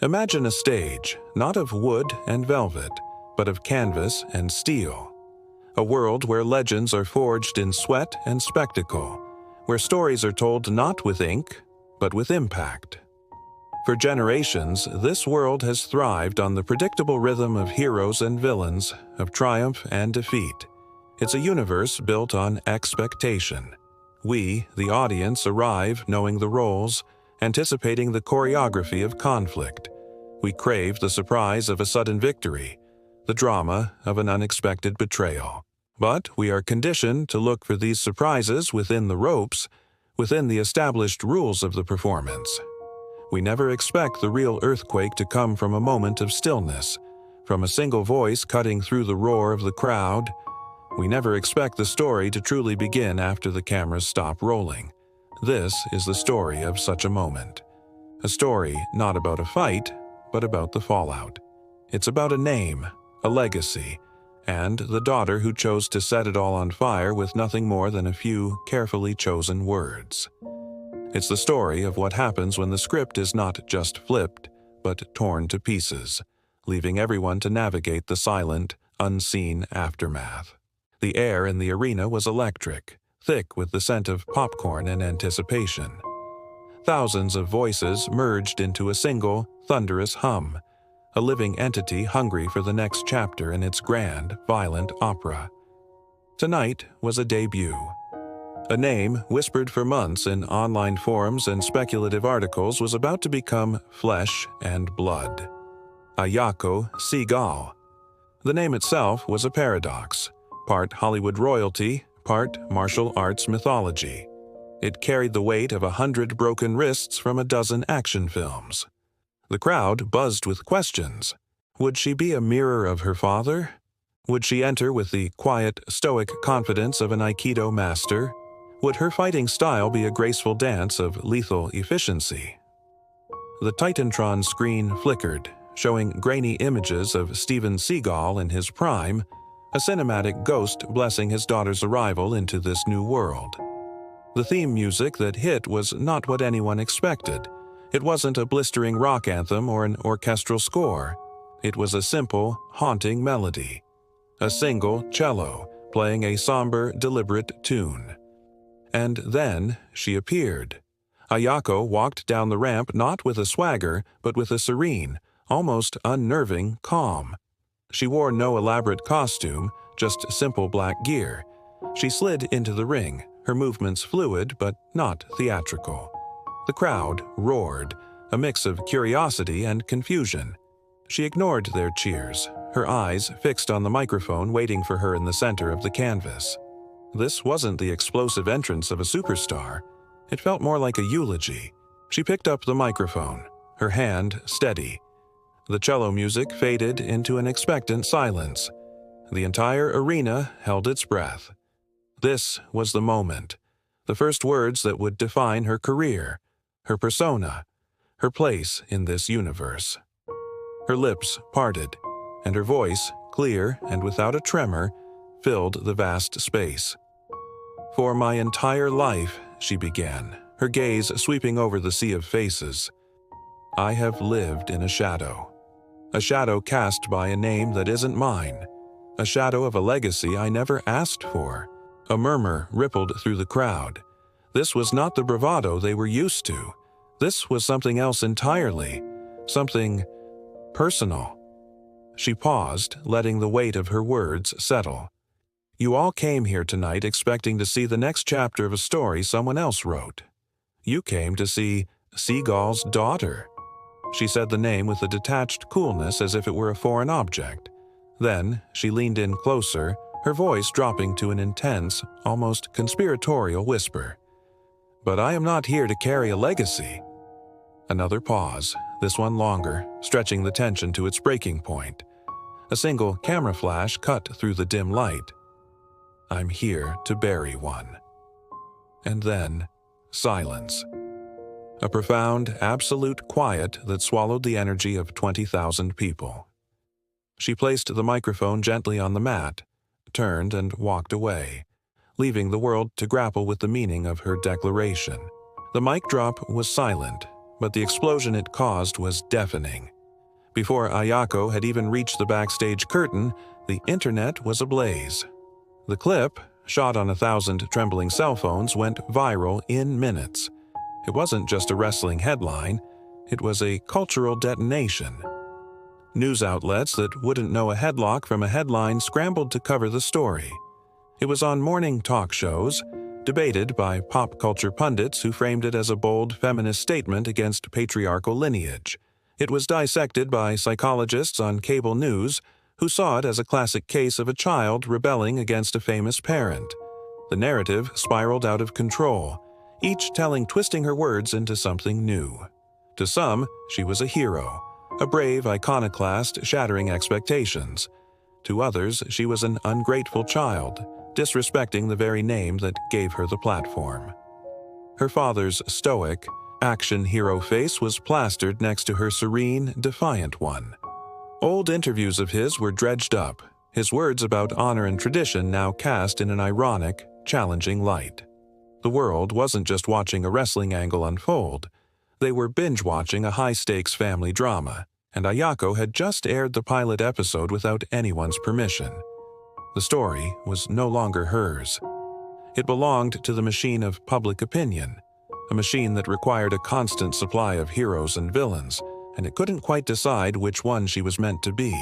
Imagine a stage, not of wood and velvet, but of canvas and steel. A world where legends are forged in sweat and spectacle, where stories are told not with ink, but with impact. For generations, this world has thrived on the predictable rhythm of heroes and villains, of triumph and defeat. It's a universe built on expectation. We, the audience, arrive knowing the roles, anticipating the choreography of conflict. We crave the surprise of a sudden victory, the drama of an unexpected betrayal. But we are conditioned to look for these surprises within the ropes, within the established rules of the performance. We never expect the real earthquake to come from a moment of stillness, from a single voice cutting through the roar of the crowd. We never expect the story to truly begin after the cameras stop rolling. This is the story of such a moment. A story not about a fight, but about the fallout. It's about a name, a legacy, and the daughter who chose to set it all on fire with nothing more than a few carefully chosen words. It's the story of what happens when the script is not just flipped, but torn to pieces, leaving everyone to navigate the silent, unseen aftermath. The air in the arena was electric, thick with the scent of popcorn and anticipation. Thousands of voices merged into a single, thunderous hum, a living entity hungry for the next chapter in its grand, violent opera. Tonight was a debut. A name whispered for months in online forums and speculative articles was about to become flesh and blood. Ayako Seagal. The name itself was a paradox, part Hollywood royalty, part martial arts mythology. It carried the weight of 100 broken wrists from a dozen action films. The crowd buzzed with questions. Would she be a mirror of her father? Would she enter with the quiet, stoic confidence of an Aikido master? Would her fighting style be a graceful dance of lethal efficiency? The Titantron screen flickered, showing grainy images of Steven Seagal in his prime, a cinematic ghost blessing his daughter's arrival into this new world. The theme music that hit was not what anyone expected. It wasn't a blistering rock anthem or an orchestral score. It was a simple, haunting melody. A single cello playing a somber, deliberate tune. And then she appeared. Ayako walked down the ramp not with a swagger, but with a serene, almost unnerving calm. She wore no elaborate costume, just simple black gear. She slid into the ring, her movements fluid but not theatrical. The crowd roared, a mix of curiosity and confusion. She ignored their cheers, her eyes fixed on the microphone waiting for her in the center of the canvas. This wasn't the explosive entrance of a superstar. It felt more like a eulogy. She picked up the microphone, her hand steady. The cello music faded into an expectant silence. The entire arena held its breath. This was the moment, the first words that would define her career, her persona, her place in this universe. Her lips parted, and her voice, clear and without a tremor, filled the vast space. For my entire life, she began, her gaze sweeping over the sea of faces, I have lived in a shadow cast by a name that isn't mine, a shadow of a legacy I never asked for. A murmur rippled through the crowd. This was not the bravado they were used to. This was something else entirely, something personal. She paused, letting the weight of her words settle. You all came here tonight expecting to see the next chapter of a story someone else wrote. You came to see Seagal's daughter. She said the name with a detached coolness as if it were a foreign object. Then she leaned in closer, her voice dropping to an intense, almost conspiratorial whisper. But I am not here to carry a legacy. Another pause, this one longer, stretching the tension to its breaking point. A single camera flash cut through the dim light. I'm here to bury one. And then, silence. A profound, absolute quiet that swallowed the energy of 20,000 people. She placed the microphone gently on the mat, turned and walked away, leaving the world to grapple with the meaning of her declaration. The mic drop was silent, but the explosion it caused was deafening. Before Ayako had even reached the backstage curtain, the internet was ablaze. The clip, shot on 1,000 trembling cell phones, went viral in minutes. It wasn't just a wrestling headline, it was a cultural detonation. News outlets that wouldn't know a headlock from a headline scrambled to cover the story. It was on morning talk shows, debated by pop culture pundits who framed it as a bold feminist statement against patriarchal lineage. It was dissected by psychologists on cable news who saw it as a classic case of a child rebelling against a famous parent. The narrative spiraled out of control, each telling twisting her words into something new. To some, she was a hero, a brave iconoclast shattering expectations. To others, she was an ungrateful child, disrespecting the very name that gave her the platform. Her father's stoic, action hero face was plastered next to her serene, defiant one. Old interviews of his were dredged up, his words about honor and tradition now cast in an ironic, challenging light. The world wasn't just watching a wrestling angle unfold. They were binge-watching a high-stakes family drama, and Ayako had just aired the pilot episode without anyone's permission. The story was no longer hers. It belonged to the machine of public opinion, a machine that required a constant supply of heroes and villains, and it couldn't quite decide which one she was meant to be.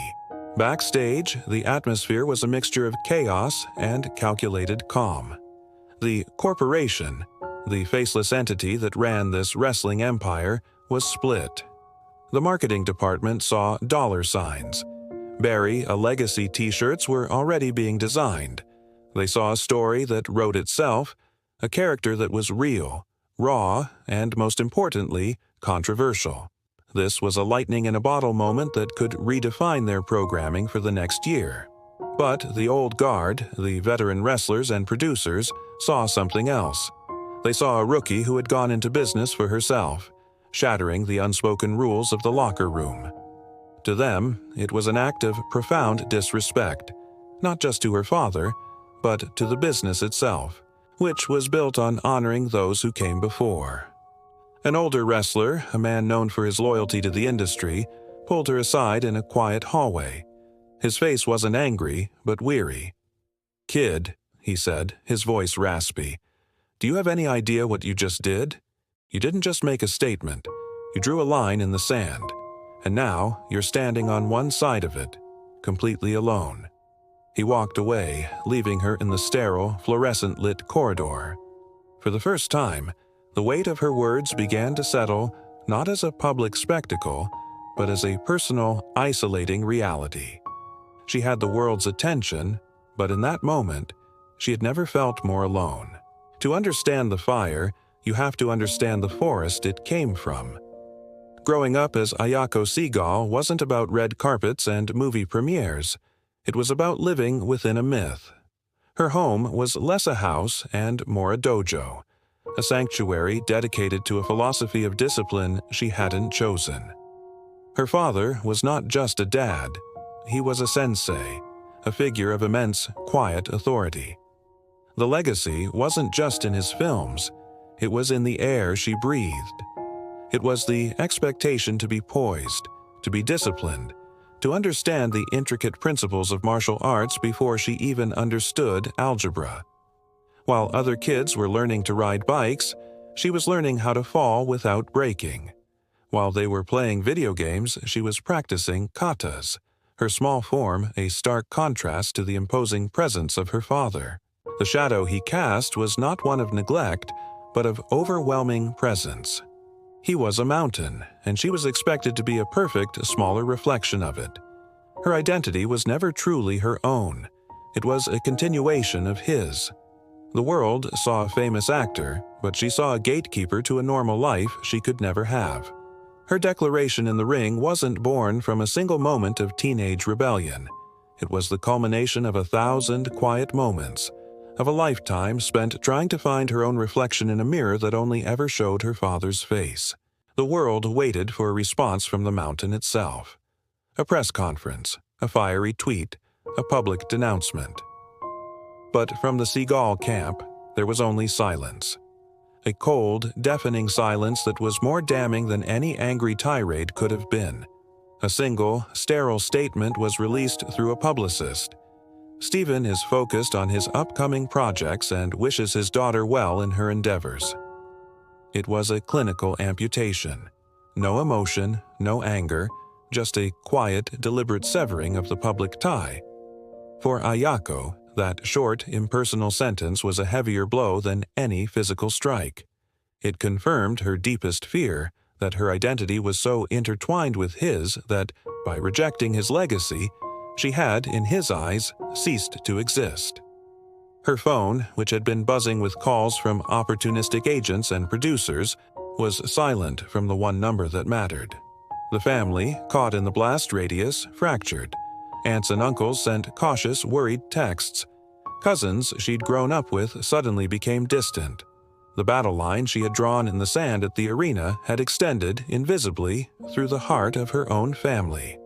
Backstage, the atmosphere was a mixture of chaos and calculated calm. The corporation, the faceless entity that ran this wrestling empire, was split. The marketing department saw dollar signs. Barry, a Legacy t-shirts were already being designed. They saw a story that wrote itself, a character that was real, raw, and most importantly, controversial. This was a lightning-in-a-bottle moment that could redefine their programming for the next year. But the old guard, the veteran wrestlers and producers, saw something else. They saw a rookie who had gone into business for herself, shattering the unspoken rules of the locker room. To them, it was an act of profound disrespect, not just to her father, but to the business itself, which was built on honoring those who came before. An older wrestler, a man known for his loyalty to the industry, pulled her aside in a quiet hallway. His face wasn't angry, but weary. "Kid," he said, his voice raspy, "do you have any idea what you just did? You didn't just make a statement. You drew a line in the sand. And now you're standing on one side of it, completely alone." He walked away, leaving her in the sterile, fluorescent-lit corridor. For the first time, the weight of her words began to settle not as a public spectacle, but as a personal, isolating reality. She had the world's attention, but in that moment, she had never felt more alone. To understand the fire, you have to understand the forest it came from. Growing up as Ayako Seagal wasn't about red carpets and movie premieres. It was about living within a myth. Her home was less a house and more a dojo, a sanctuary dedicated to a philosophy of discipline she hadn't chosen. Her father was not just a dad. He was a sensei, a figure of immense, quiet authority. The legacy wasn't just in his films. It was in the air she breathed. It was the expectation to be poised, to be disciplined, to understand the intricate principles of martial arts before she even understood algebra. While other kids were learning to ride bikes, she was learning how to fall without breaking. While they were playing video games, she was practicing katas, her small form a stark contrast to the imposing presence of her father. The shadow he cast was not one of neglect, but of overwhelming presence. He was a mountain, and she was expected to be a perfect, smaller reflection of it. Her identity was never truly her own. It was a continuation of his. The world saw a famous actor, but she saw a gatekeeper to a normal life she could never have. Her declaration in the ring wasn't born from a single moment of teenage rebellion. It was the culmination of 1,000 quiet moments, of a lifetime spent trying to find her own reflection in a mirror that only ever showed her father's face. The world waited for a response from the mountain itself. A press conference, a fiery tweet, a public denouncement. But from the Seagal camp, there was only silence. a cold, deafening silence that was more damning than any angry tirade could have been. A single, sterile statement was released through a publicist. Stephen is focused on his upcoming projects and wishes his daughter well in her endeavors. It was a clinical amputation. No emotion, no anger, just a quiet, deliberate severing of the public tie. For Ayako, that short, impersonal sentence was a heavier blow than any physical strike. It confirmed her deepest fear that her identity was so intertwined with his that, by rejecting his legacy, she had, in his eyes, ceased to exist. Her phone, which had been buzzing with calls from opportunistic agents and producers, was silent from the one number that mattered. The family, caught in the blast radius, fractured. Aunts and uncles sent cautious, worried texts. Cousins she'd grown up with suddenly became distant. The battle line she had drawn in the sand at the arena had extended, invisibly, through the heart of her own family.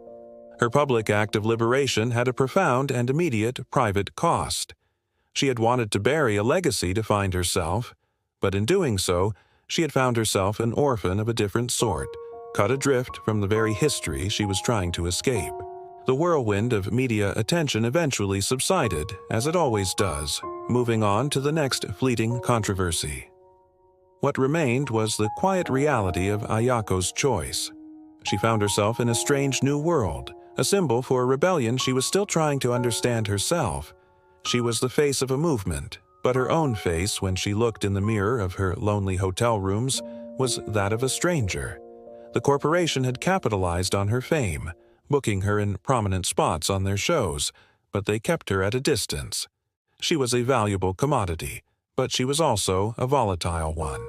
Her public act of liberation had a profound and immediate private cost. She had wanted to bury a legacy to find herself, but in doing so, she had found herself an orphan of a different sort, cut adrift from the very history she was trying to escape. The whirlwind of media attention eventually subsided, as it always does, moving on to the next fleeting controversy. What remained was the quiet reality of Ayako's choice. She found herself in a strange new world, a symbol for a rebellion she was still trying to understand herself. She was the face of a movement, but her own face, when she looked in the mirror of her lonely hotel rooms, was that of a stranger. The corporation had capitalized on her fame, booking her in prominent spots on their shows, but they kept her at a distance. She was a valuable commodity, but she was also a volatile one.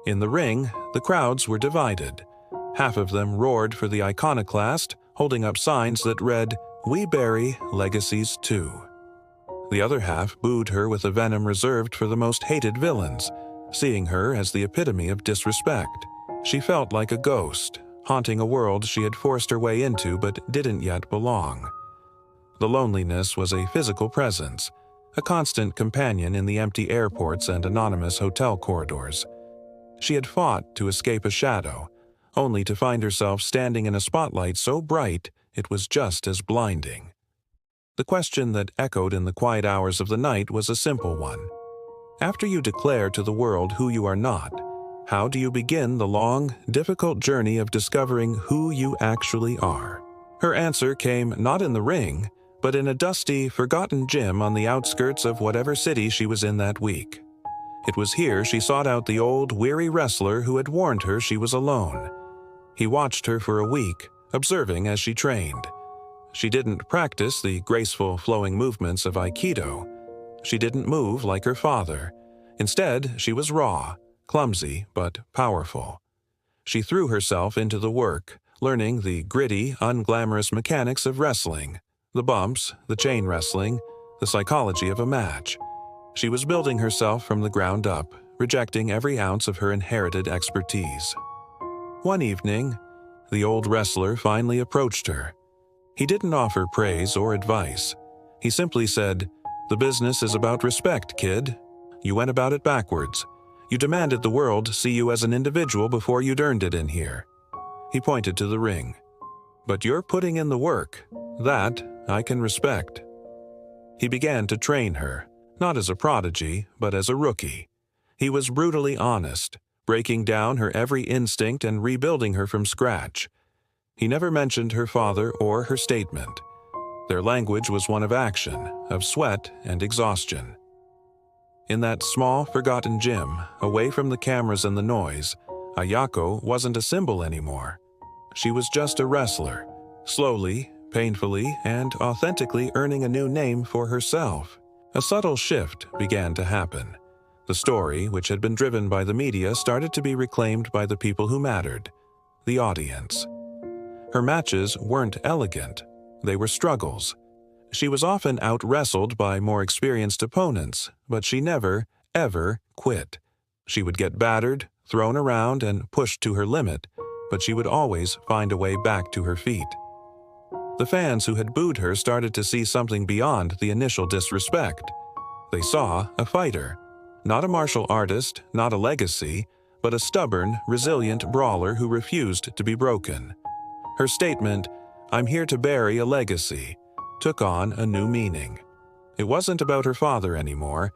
In the ring, the crowds were divided. Half of them roared for the iconoclast, holding up signs that read, "We bury legacies too." The other half booed her with a venom reserved for the most hated villains, seeing her as the epitome of disrespect. She felt like a ghost, haunting a world she had forced her way into but didn't yet belong. The loneliness was a physical presence, a constant companion in the empty airports and anonymous hotel corridors. She had fought to escape a shadow, only to find herself standing in a spotlight so bright it was just as blinding. The question that echoed in the quiet hours of the night was a simple one. After you declare to the world who you are not, how do you begin the long, difficult journey of discovering who you actually are? Her answer came not in the ring, but in a dusty, forgotten gym on the outskirts of whatever city she was in that week. It was here she sought out the old, weary wrestler who had warned her she was alone. He watched her for a week, observing as she trained. She didn't practice the graceful, flowing movements of Aikido. She didn't move like her father. Instead, she was raw, clumsy, but powerful. She threw herself into the work, learning the gritty, unglamorous mechanics of wrestling, the bumps, the chain wrestling, the psychology of a match. She was building herself from the ground up, rejecting every ounce of her inherited expertise. One evening, the old wrestler finally approached her. He didn't offer praise or advice. He simply said, "The business is about respect, kid. You went about it backwards. You demanded the world see you as an individual before you'd earned it in here." He pointed to the ring. "But you're putting in the work. That I can respect." He began to train her, not as a prodigy, but as a rookie. He was brutally honest, breaking down her every instinct and rebuilding her from scratch. He never mentioned her father or her statement. Their language was one of action, of sweat and exhaustion. In that small, forgotten gym, away from the cameras and the noise, Ayako wasn't a symbol anymore. She was just a wrestler, slowly, painfully, and authentically earning a new name for herself. A subtle shift began to happen. The story, which had been driven by the media, started to be reclaimed by the people who mattered, the audience. Her matches weren't elegant. They were struggles. She was often out-wrestled by more experienced opponents, but she never, ever quit. She would get battered, thrown around, and pushed to her limit, but she would always find a way back to her feet. The fans who had booed her started to see something beyond the initial disrespect. They saw a fighter, Not a martial artist, not a legacy, but a stubborn, resilient brawler who refused to be broken. Her statement, "I'm here to bury a legacy," took on a new meaning. It wasn't about her father anymore.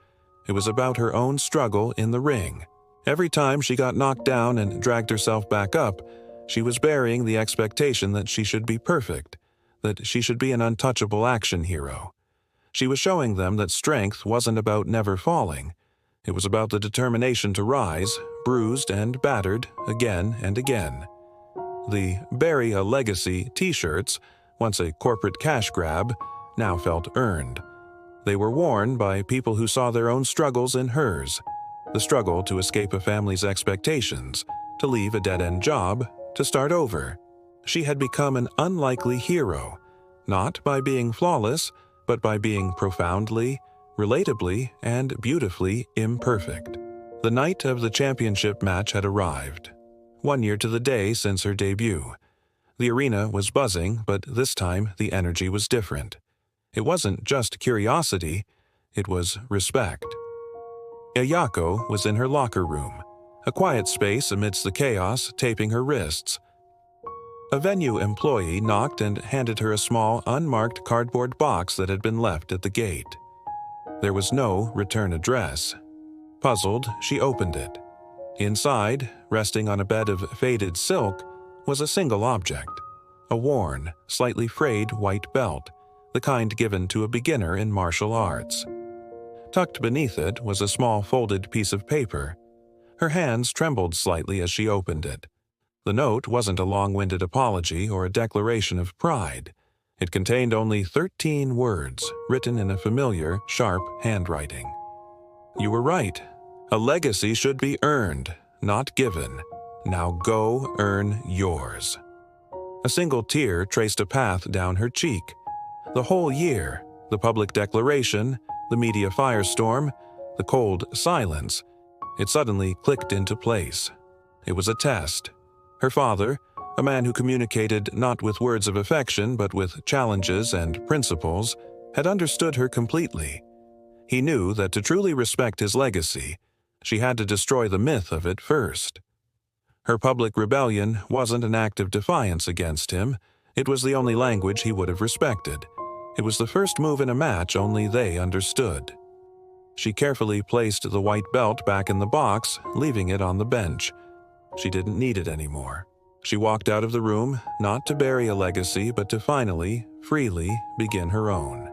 It was about her own struggle in the ring. Every time she got knocked down and dragged herself back up, she was burying the expectation that she should be perfect, that she should be an untouchable action hero. She was showing them that strength wasn't about never falling. It was about the determination to rise, bruised and battered, again and again. The "Bury a Legacy" t-shirts, once a corporate cash grab, now felt earned. They were worn by people who saw their own struggles in hers. The struggle to escape a family's expectations, to leave a dead-end job, to start over. She had become an unlikely hero, not by being flawless, but by being profoundly, relatably, and beautifully imperfect. The night of the championship match had arrived. 1 year to the day since her debut. The arena was buzzing, but this time the energy was different. It wasn't just curiosity, it was respect. Ayako was in her locker room, a quiet space amidst the chaos, taping her wrists. A venue employee knocked and handed her a small, unmarked cardboard box that had been left at the gate. There was no return address. Puzzled, she opened it. Inside, resting on a bed of faded silk, was a single object, a worn, slightly frayed white belt, the kind given to a beginner in martial arts. Tucked beneath it was a small folded piece of paper. Her hands trembled slightly as she opened it. The note wasn't a long-winded apology or a declaration of pride. It contained only 13 words, written in a familiar, sharp handwriting. "You were right. A legacy should be earned, not given. Now go earn yours." A single tear traced a path down her cheek. The whole year, the public declaration, the media firestorm, the cold silence, it suddenly clicked into place. It was a test. Her father, a man who communicated not with words of affection but with challenges and principles, had understood her completely. He knew that to truly respect his legacy, she had to destroy the myth of it first. Her public rebellion wasn't an act of defiance against him. It was the only language he would have respected. It was the first move in a match only they understood. She carefully placed the white belt back in the box, leaving it on the bench. She didn't need it anymore. She walked out of the room, not to bury a legacy, but to finally, freely begin her own.